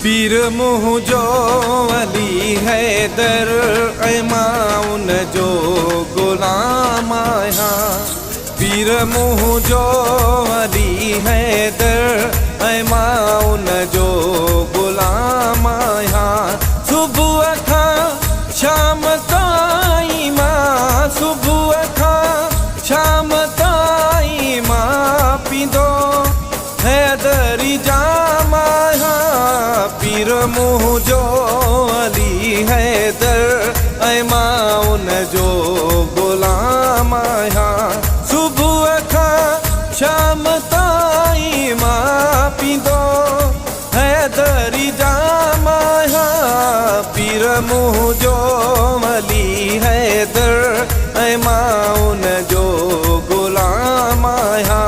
पीर मुझो अली हैदर इमाउन जो गुलाम आया। पीर मुझो अली हैदर इमाउन जो गुलाम आया। सुबह खा शाम ताई मां, सुबह खा शाम ताई मां पींदो हैदरी जाम आया। पीर मुझो अली हैदर इमाउन जो गुलाम आया। सुबह खा शाम ताई मां पींदो हैदरी जाम आया। पीर मुझो अली हैदर इमाउन जो गुलाम आया।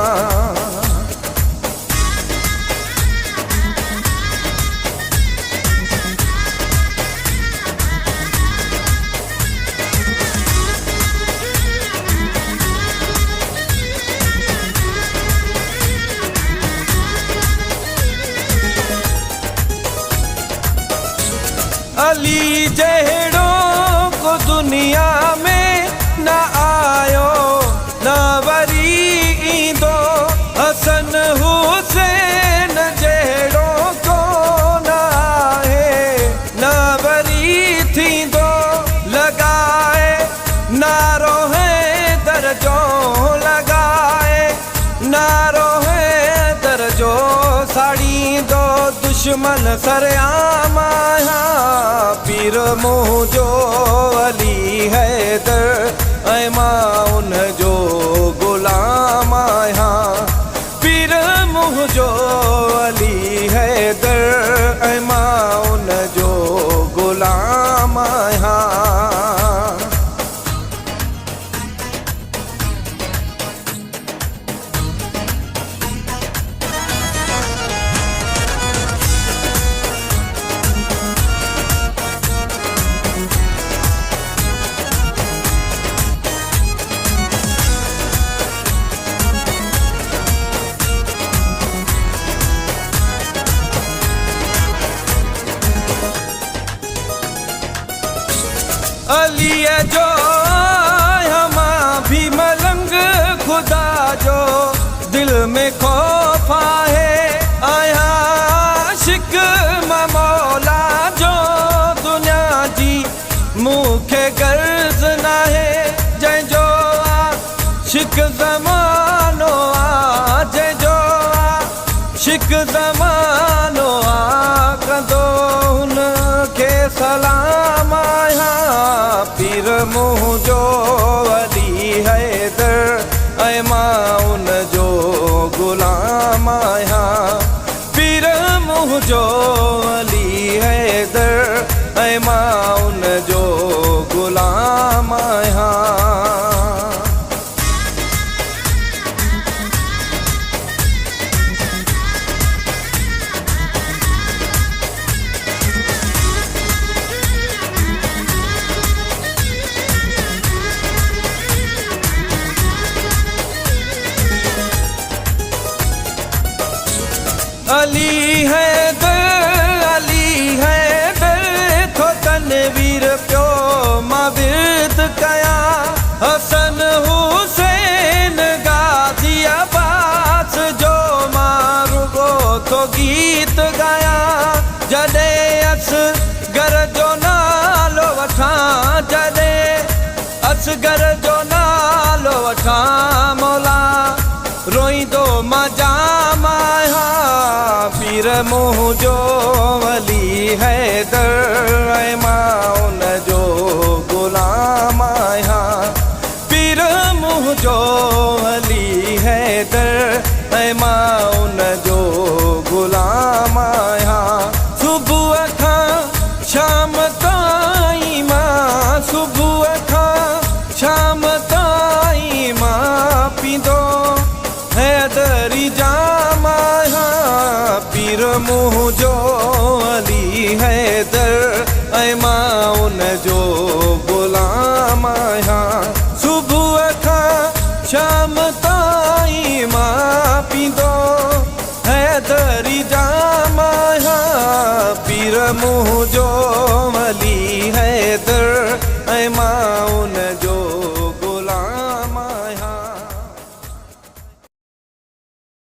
अली जहिड़ो को दुनिया में न आयो न वरी ईंदो। हसन हुसैन जहिड़ो को न आहे न वरी थींदो। लॻाए नारो हैदर जो, लॻाए नारो हैदर जो। साड़ींदो दुश्मन सरेआम आया। पीर मुझो अली हैदर इमाउन जो गुलाम आया। पीर मुझो अली हैदर इमाउन जो गुलाम आया। अली जो हमा भी मलंग खुदा जो दिल में खौफ है। आया शिक मौला जो दुनिया जी मुखे गर्ज ना है। जंहिंजो शिक ज़मानो आ, जंहिंजो शिक ज़मानो आ कंदो हुन खे सलाम आया। पीर मुझो अली हैदर इमाउन जो गुलाम आया। पीर मुझो अली हैदर इमाउन जो गुलाम आया। अली हैदर थो तनवीर पियो मां विर्द कया। हसन हुसैन गाज़ी अब्बास जो मां रुगो थो गीत गाया। जॾहिं असगर जो नालो वठां, जॾहिं असगर जो नालो वठां मौला रोईंदो मां जाम आया। पीर मुझो अली हैदर इमाउन जो गुलाम आया। पीर मुझो अली हैदर इमाउन जो गुलाम आया। सुबह खा शाम ताई मां, सुबह खा शाम ताई मां पींदो हैदरी जाम आया। पीर मुझो अली हैदर इमाउन जो